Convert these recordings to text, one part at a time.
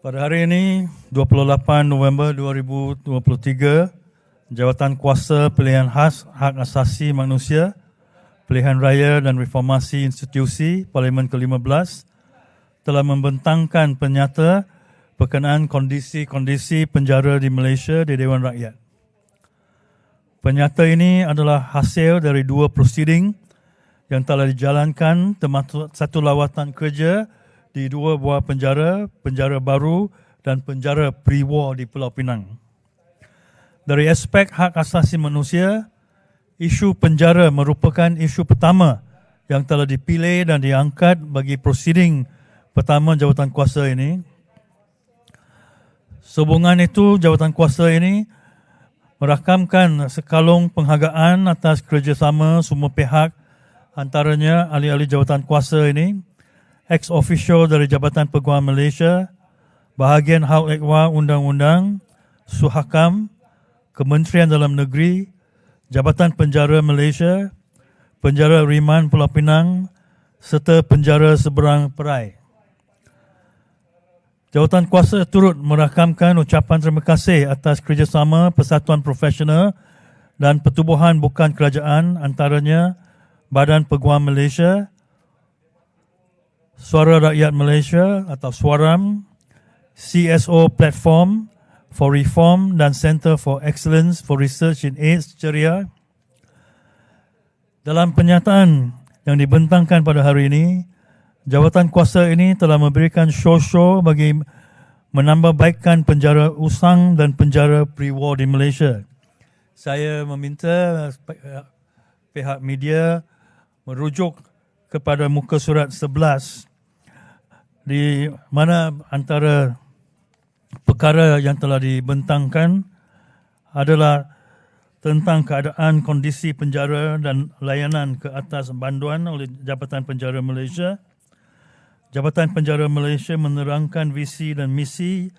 Pada hari ini, 28 November 2023, Jawatan Kuasa Pilihan Khas Hak Asasi Manusia, Pilihan Raya dan Reformasi Institusi Parlimen ke-15 telah membentangkan penyata berkenaan kondisi-kondisi penjara di Malaysia di Dewan Rakyat. Penyata ini adalah hasil dari dua prosiding yang telah dijalankan termasuk satu lawatan kerja di dua buah penjara, penjara baru dan penjara pre-war di Pulau Pinang. Dari aspek hak asasi manusia, isu penjara merupakan isu pertama yang telah dipilih dan diangkat bagi prosiding pertama jawatan kuasa ini. Sehubungan itu, jawatan kuasa ini merakamkan sekalung penghargaan atas kerjasama semua pihak, antaranya ahli-ahli jawatan kuasa ini, ex-officio dari Jabatan Peguam Malaysia, bahagian hak ehwal undang-undang, Suhakam, Kementerian Dalam Negeri, Jabatan Penjara Malaysia, Penjara Riman Pulau Pinang serta Penjara Seberang Perai. Jawatan kuasa turut merakamkan ucapan terima kasih atas kerjasama Persatuan Profesional dan pertubuhan bukan kerajaan, antaranya Badan Peguam Malaysia, Suara Rakyat Malaysia atau Suaram, CSO Platform for Reform dan Center for Excellence for Research in AIDS Ceria. Dalam penyataan yang dibentangkan pada hari ini, jawatan kuasa ini telah memberikan show-show bagi menambahbaikkan penjara usang dan penjara pre-war di Malaysia. Saya meminta pihak media merujuk kepada muka surat 11 di mana antara perkara yang telah dibentangkan adalah tentang keadaan kondisi penjara dan layanan ke atas banduan oleh Jabatan Penjara Malaysia. Jabatan Penjara Malaysia menerangkan visi dan misi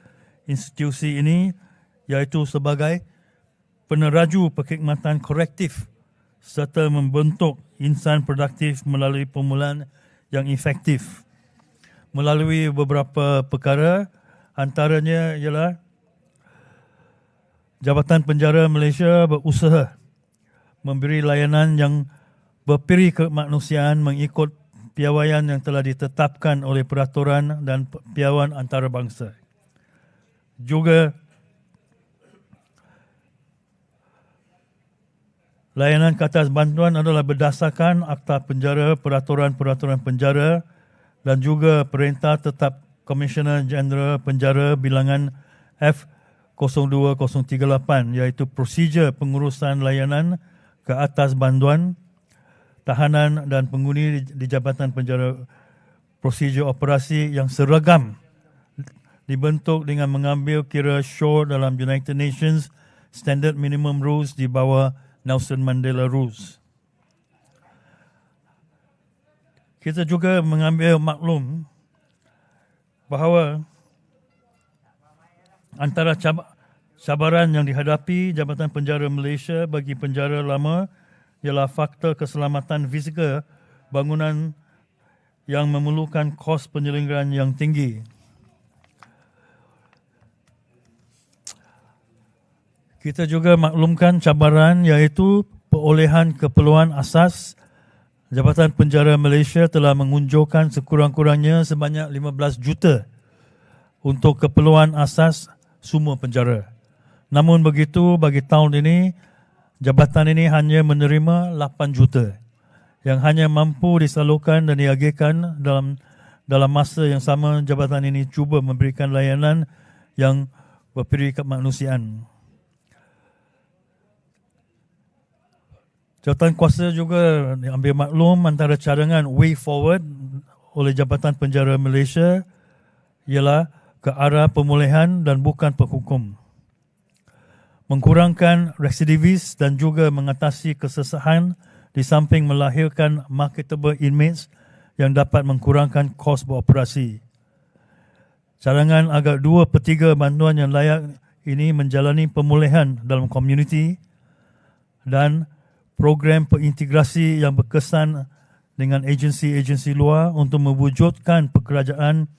institusi ini iaitu sebagai peneraju perkhidmatan korektif serta membentuk insan produktif melalui pemulaan yang efektif. Melalui beberapa perkara, antaranya ialah Jabatan Penjara Malaysia berusaha memberi layanan yang berperi kemanusiaan mengikut piawaian yang telah ditetapkan oleh peraturan dan piawaian antarabangsa. Juga layanan ke atas bantuan adalah berdasarkan Akta Penjara, Peraturan-Peraturan Penjara dan juga Perintah Tetap Komisioner Jeneral Penjara bilangan F02038 iaitu prosedur pengurusan layanan ke atas bantuan tahanan dan penghuni di Jabatan Penjara. Prosedur operasi yang seragam dibentuk dengan mengambil kira show dalam United Nations Standard Minimum Rules di bawah Nelson Mandela Rules. Kita juga mengambil maklum bahawa antara cabaran yang dihadapi Jabatan Penjara Malaysia bagi penjara lama ialah faktor keselamatan fizikal bangunan yang memerlukan kos penyelenggaraan yang tinggi. Kita juga maklumkan cabaran iaitu perolehan keperluan asas. Jabatan Penjara Malaysia telah mengunjurkan sekurang-kurangnya sebanyak 15 juta untuk keperluan asas semua penjara. Namun begitu, bagi tahun ini, jabatan ini hanya menerima 8 juta yang hanya mampu disalurkan dan diagihkan dalam masa yang sama. Jabatan ini cuba memberikan layanan yang berperi kemanusiaan. Jawatan kuasa juga ambil maklum antara cadangan way forward oleh Jabatan Penjara Malaysia ialah ke arah pemulihan dan bukan penghukum. Mengkurangkan residivis dan juga mengatasi kesesahan di samping melahirkan marketable inmates yang dapat mengkurangkan kos beroperasi. Cadangan agar 2/3 bantuan yang layak ini menjalani pemulihan dalam komuniti dan program perintegrasi yang berkesan dengan agensi-agensi luar untuk mewujudkan pekerjaan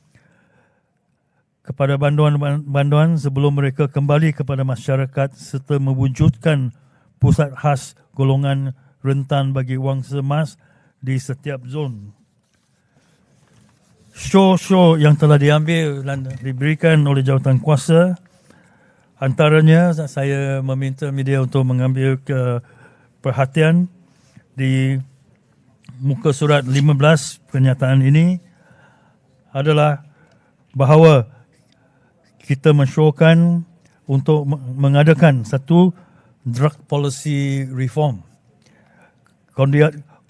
kepada banduan-banduan sebelum mereka kembali kepada masyarakat serta mewujudkan pusat khas golongan rentan bagi wang emas di setiap zon. Show yang telah diambil dan diberikan oleh jawatankuasa, antaranya saya meminta media untuk mengambil perhatian di muka surat 15 pernyataan ini adalah bahawa kita mensyorkan untuk mengadakan satu drug policy reform.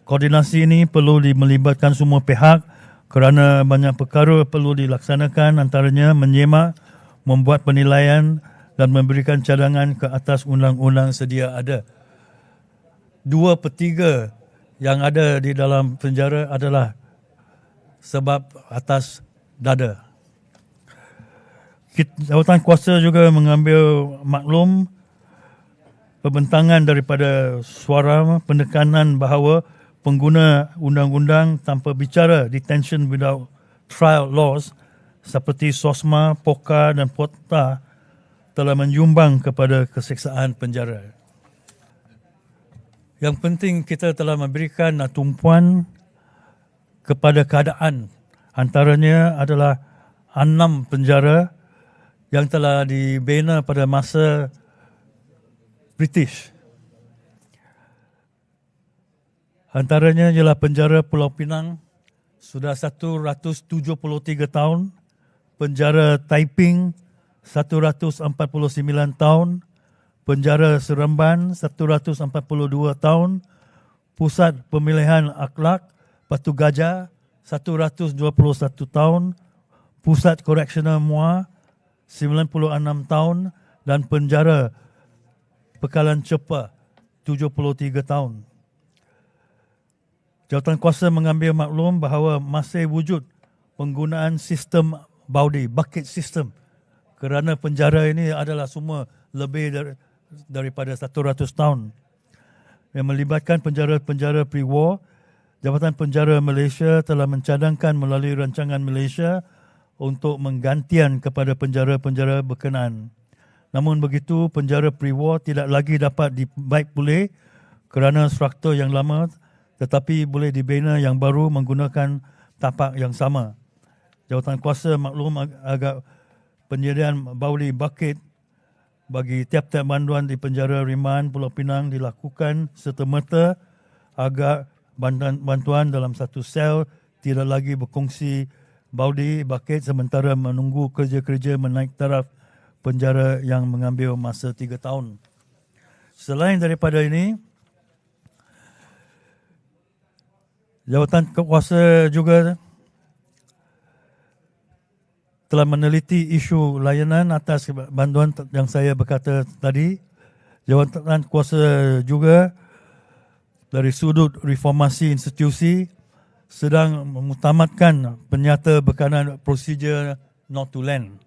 Koordinasi ini perlu melibatkan semua pihak kerana banyak perkara perlu dilaksanakan, antaranya menyemak, membuat penilaian dan memberikan cadangan ke atas undang-undang sedia ada. 2/3 yang ada di dalam penjara adalah sebab atas dada. Jawatankuasa juga mengambil maklum pembentangan daripada suara penekanan bahawa pengguna undang-undang tanpa bicara detention without trial laws seperti SOSMA, POCA dan POTA telah menyumbang kepada keseksaan penjara. Yang penting kita telah memberikan tumpuan kepada keadaan. Antaranya adalah 6 penjara yang telah dibina pada masa British. Antaranya ialah penjara Pulau Pinang sudah 173 tahun, penjara Taiping 149 tahun, penjara Seremban 142 tahun, pusat pemilihan akhlak Batu Gajah 121 tahun, pusat koreksional Muar 96 tahun dan penjara Pekalan Cepa 73 tahun. Jawatankuasa mengambil maklum bahawa masih wujud penggunaan sistem baudi, bucket system, kerana penjara ini adalah semua lebih daripada 100 tahun. Yang melibatkan penjara-penjara pre-war, Jabatan Penjara Malaysia telah mencadangkan melalui rancangan Malaysia untuk menggantian kepada penjara-penjara berkenaan. Namun begitu, penjara pre-war tidak lagi dapat dibaik pulih kerana struktur yang lama, tetapi boleh dibina yang baru menggunakan tapak yang sama. Jawatankuasa maklum agak penyediaan bauli bucket bagi tiap-tiap banduan di penjara Riman Pulau Pinang dilakukan serta-merta agar bantuan dalam satu sel tidak lagi berkongsi bauli bucket sementara menunggu kerja-kerja menaik taraf penjara yang mengambil masa 3 tahun. Selain daripada ini, Jawatankuasa juga telah meneliti isu layanan atas bantuan yang saya berkata tadi. Jawatankuasa juga dari sudut reformasi institusi sedang mengutamatkan penyata berkenaan prosedur not to land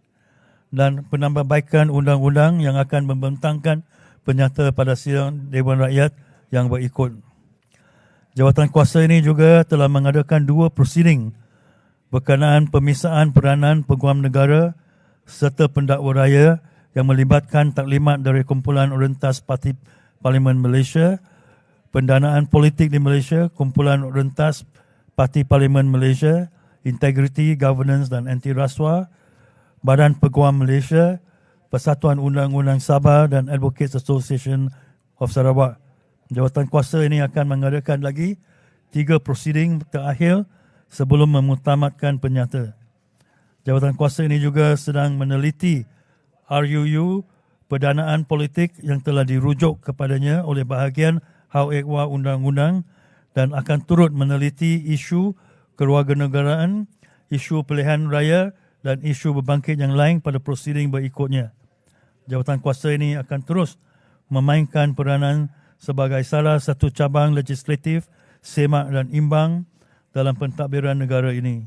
dan penambahbaikan undang-undang yang akan membentangkan penyata pada sidang Dewan Rakyat yang berikut. Jawatankuasa ini juga telah mengadakan 2 prosiding berkenaan pemisahan peranan peguam negara serta pendakwa raya yang melibatkan taklimat dari kumpulan rentas Parti Parlimen Malaysia, pendanaan politik di Malaysia, kumpulan rentas Parti Parlimen Malaysia, Integrity, Governance dan Anti Rasuah, Badan Peguam Malaysia, Persatuan Undang-Undang Sabah dan Advocates Association of Sarawak. Jawatankuasa ini akan mengadakan lagi 3 prosiding terakhir sebelum memutamatkan penyata. Jawatankuasa ini juga sedang meneliti RUU pendanaan politik yang telah dirujuk kepadanya oleh bahagian Hau Ehwal Undang-Undang dan akan turut meneliti isu kewarganegaraan, isu pilihan raya dan isu berbangkit yang lain pada prosiding berikutnya. Jawatankuasa ini akan terus memainkan peranan sebagai salah satu cabang legislatif semak dan imbang dalam pentadbiran negara ini.